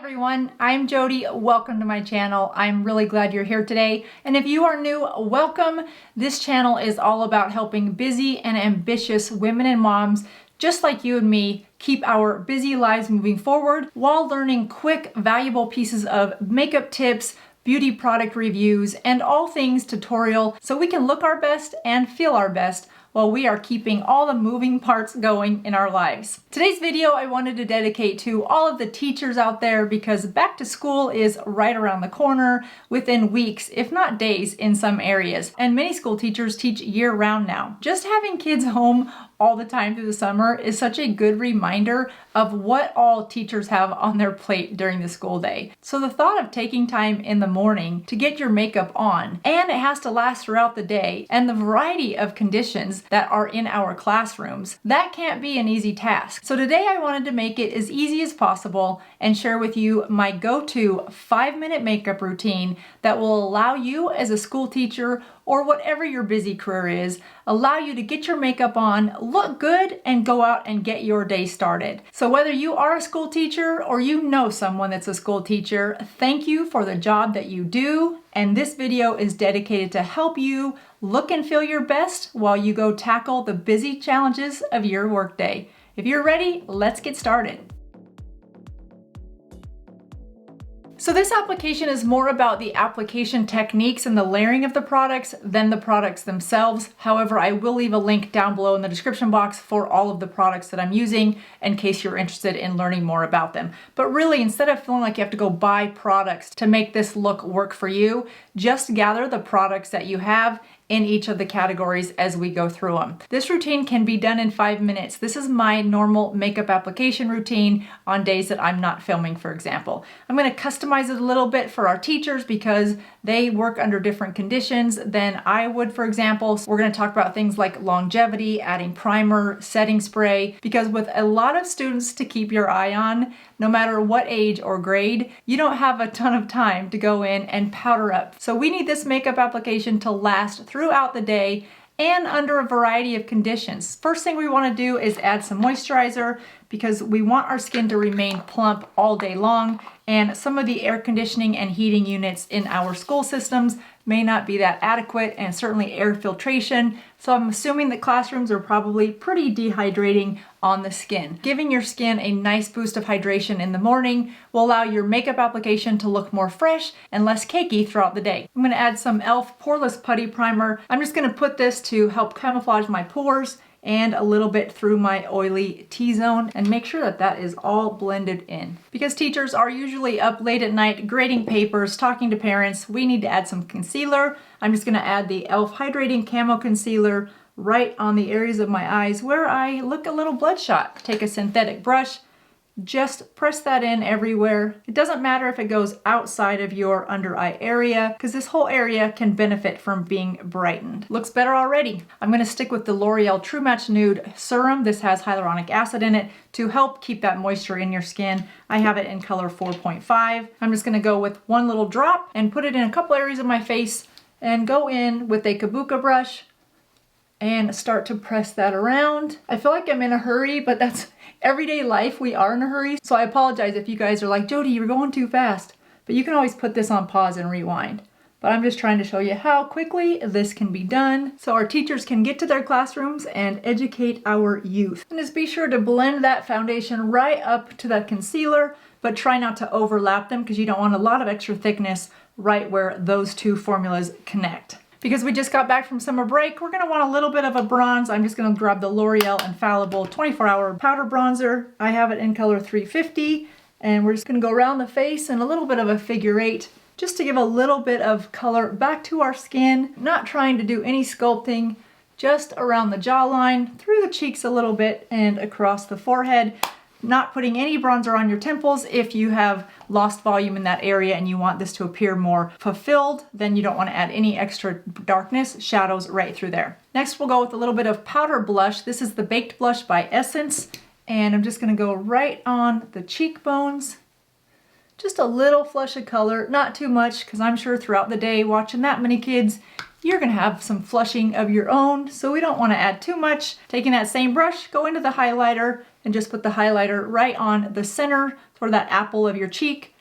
Everyone, I'm Jodi. Welcome to my channel. I'm really glad you're here today. And if you are new, welcome. This channel is all about helping busy and ambitious women and moms just like you and me keep our busy lives moving forward while learning quick, valuable pieces of makeup tips, beauty product reviews, and all things tutorial so we can look our best and feel our best while we are keeping all the moving parts going in our lives. Today's video I wanted to dedicate to all of the teachers out there because back to school is right around the corner within weeks, if not days in some areas. And many school teachers teach year-round now. Just having kids home all the time through the summer is such a good reminder of what all teachers have on their plate during the school day. So the thought of taking time in the morning to get your makeup on, and it has to last throughout the day, and the variety of conditions that are in our classrooms, that can't be an easy task. So today I wanted to make it as easy as possible and share with you my go-to 5-minute makeup routine that will allow you as a school teacher or whatever your busy career is, allow you to get your makeup on, look good, and go out and get your day started. So whether you are a school teacher or you know someone that's a school teacher, thank you for the job that you do. And this video is dedicated to help you look and feel your best while you go tackle the busy challenges of your workday. If you're ready, let's get started. So this application is more about the application techniques and the layering of the products than the products themselves. However, I will leave a link down below in the description box for all of the products that I'm using in case you're interested in learning more about them. But really, instead of feeling like you have to go buy products to make this look work for you, just gather the products that you have in each of the categories as we go through them. This routine can be done in 5 minutes. This is my normal makeup application routine on days that I'm not filming, for example. I'm going to customize it a little bit for our teachers because they work under different conditions than I would, for example. So we're going to talk about things like longevity, adding primer, setting spray, because with a lot of students to keep your eye on, no matter what age or grade, you don't have a ton of time to go in and powder up. So we need this makeup application to last throughout the day and under a variety of conditions. First thing we want to do is add some moisturizer because we want our skin to remain plump all day long, and some of the air conditioning and heating units in our school systems may not be that adequate, and certainly air filtration. So I'm assuming that classrooms are probably pretty dehydrating on the skin. Giving your skin a nice boost of hydration in the morning will allow your makeup application to look more fresh and less cakey throughout the day. I'm going to add some e.l.f. Poreless Putty Primer. I'm just going to put this to help camouflage my pores and a little bit through my oily T-zone and make sure that that is all blended in. Because teachers are usually up late at night grading papers, talking to parents, we need to add some concealer. I'm just going to add the e.l.f. Hydrating Camo Concealer right on the areas of my eyes where I look a little bloodshot. Take a synthetic brush, just press that in everywhere. It doesn't matter if it goes outside of your under eye area because this whole area can benefit from being brightened. Looks better already. I'm going to stick with the L'Oreal True Match Nude Serum. This has hyaluronic acid in it to help keep that moisture in your skin. I have it in color 4.5. I'm just going to go with one little drop and put it in a couple areas of my face and go in with a kabuki brush and start to press that around. I feel like I'm in a hurry, but that's everyday life. We are in a hurry. So I apologize if you guys are like, Jodi, you're going too fast. But you can always put this on pause and rewind. But I'm just trying to show you how quickly this can be done so our teachers can get to their classrooms and educate our youth. And just be sure to blend that foundation right up to that concealer, but try not to overlap them because you don't want a lot of extra thickness right where those two formulas connect. Because we just got back from summer break, we're going to want a little bit of a bronze. I'm just going to grab the L'Oreal Infallible 24-Hour Powder Bronzer. I have it in color 350, and we're just going to go around the face in a little bit of a figure 8, just to give a little bit of color back to our skin. Not trying to do any sculpting, just around the jawline, through the cheeks a little bit, and across the forehead. Not putting any bronzer on your temples. If you have lost volume in that area and you want this to appear more fulfilled, then you don't want to add any extra darkness, shadows right through there. Next, we'll go with a little bit of powder blush. This is the Baked Blush by Essence, and I'm just going to go right on the cheekbones. Just a little flush of color, not too much, because I'm sure throughout the day watching that many kids, you're going to have some flushing of your own, so we don't want to add too much. Taking that same brush, go into the highlighter and just put the highlighter right on the center for that apple of your cheek,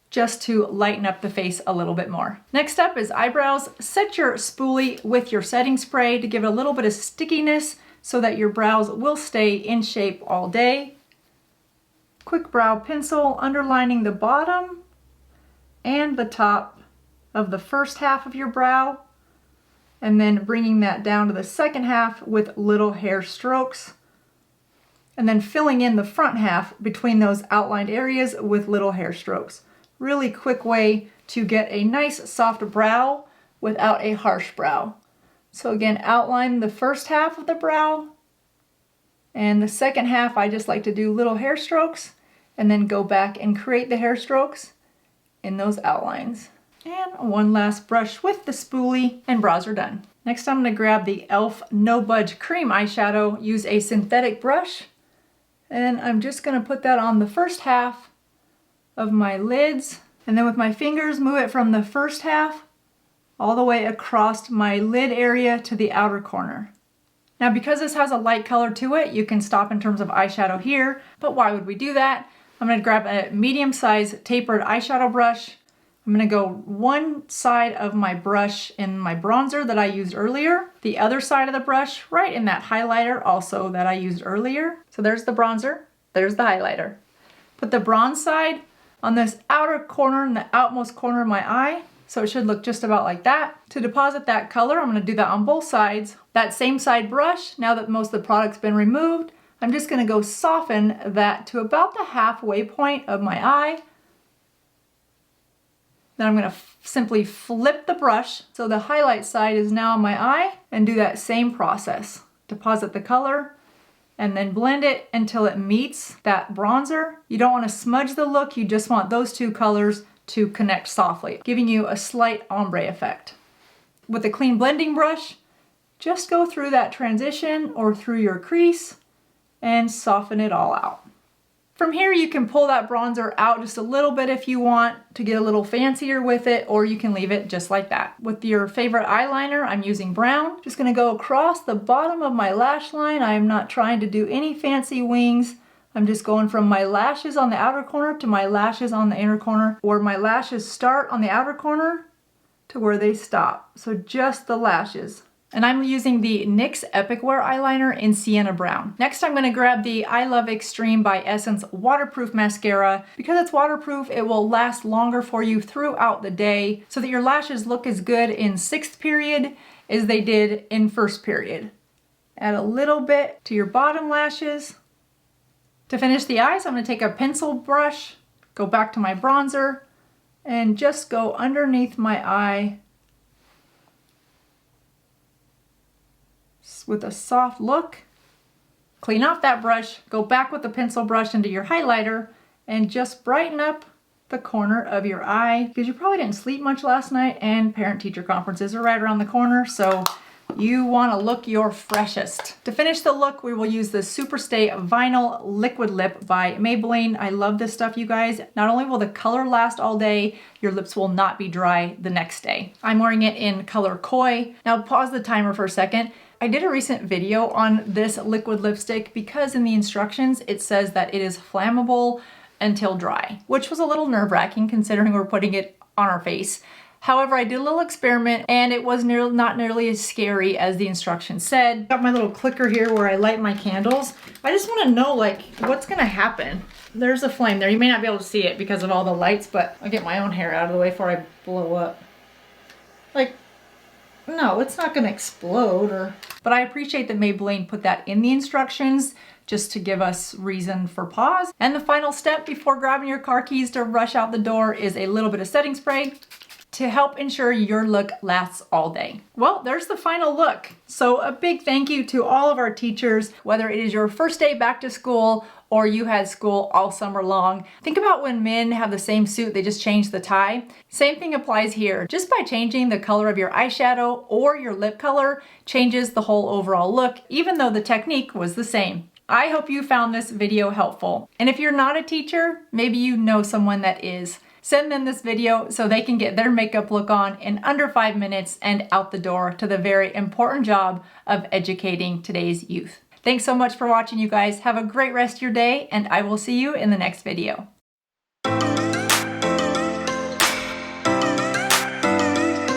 just to lighten up the face a little bit more. Next up is eyebrows. Set your spoolie with your setting spray to give it a little bit of stickiness so that your brows will stay in shape all day. Quick brow pencil underlining the bottom and the top of the first half of your brow, and then bringing that down to the second half with little hair strokes, and then filling in the front half between those outlined areas with little hair strokes. Really quick way to get a nice soft brow without a harsh brow. So again, outline the first half of the brow, and the second half I just like to do little hair strokes and then go back and create the hair strokes in those outlines. And one last brush with the spoolie, and brows are done. Next I'm going to grab the e.l.f. No Budge Cream Eyeshadow, use a synthetic brush, and I'm just going to put that on the first half of my lids, and then with my fingers move it from the first half all the way across my lid area to the outer corner. Now because this has a light color to it, you can stop in terms of eyeshadow here, but why would we do that? I'm going to grab a medium-sized tapered eyeshadow brush. I'm going to go one side of my brush in my bronzer that I used earlier, the other side of the brush right in that highlighter also that I used earlier. So there's the bronzer, there's the highlighter. Put the bronze side on this outer corner and the outmost corner of my eye, so it should look just about like that. To deposit that color, I'm going to do that on both sides. That same side brush, now that most of the product's been removed, I'm just going to go soften that to about the halfway point of my eye. Then I'm going to simply flip the brush so the highlight side is now on my eye, and do that same process. Deposit the color and then blend it until it meets that bronzer. You don't want to smudge the look, you just want those two colors to connect softly, giving you a slight ombre effect. With a clean blending brush, just go through that transition or through your crease and soften it all out. From here you can pull that bronzer out just a little bit if you want to get a little fancier with it, or you can leave it just like that. With your favorite eyeliner, I'm using brown. Just gonna go across the bottom of my lash line. I am not trying to do any fancy wings. I'm just going from my lashes on the outer corner to my lashes on the inner corner, where my lashes start on the outer corner to where they stop. So just the lashes. And I'm using the NYX Epic Wear eyeliner in Sienna Brown. Next, I'm gonna grab the I Love Extreme by Essence Waterproof Mascara. Because it's waterproof, it will last longer for you throughout the day so that your lashes look as good in 6th period as they did in 1st period. Add a little bit to your bottom lashes. To finish the eyes, I'm gonna take a pencil brush, go back to my bronzer, and just go underneath my eye with a soft look. Clean off that brush, go back with the pencil brush into your highlighter, and just brighten up the corner of your eye, because you probably didn't sleep much last night and parent-teacher conferences are right around the corner, so you want to look your freshest. To finish the look, we will use the Superstay Vinyl Liquid Lip by Maybelline. I love this stuff, you guys. Not only will the color last all day, your lips will not be dry the next day. I'm wearing it in color Koi. Now pause the timer for a second. I did a recent video on this liquid lipstick because in the instructions it says that it is flammable until dry, which was a little nerve-wracking considering we're putting it on our face. However, I did a little experiment and it was not nearly as scary as the instructions said. Got my little clicker here where I light my candles. I just want to know like what's gonna happen. There's a flame there. You may not be able to see it because of all the lights, but I'll get my own hair out of the way before I blow up. Like, no, it's not gonna explode but I appreciate that Maybelline put that in the instructions just to give us reason for pause. And the final step before grabbing your car keys to rush out the door is a little bit of setting spray to help ensure your look lasts all day. Well, there's the final look. So a big thank you to all of our teachers, whether it is your first day back to school or you had school all summer long. Think about when men have the same suit, they just change the tie. Same thing applies here. Just by changing the color of your eyeshadow or your lip color changes the whole overall look, even though the technique was the same. I hope you found this video helpful. And if you're not a teacher, maybe you know someone that is. Send them this video so they can get their makeup look on in under 5 minutes and out the door to the very important job of educating today's youth. Thanks so much for watching, you guys. Have a great rest of your day, and I will see you in the next video.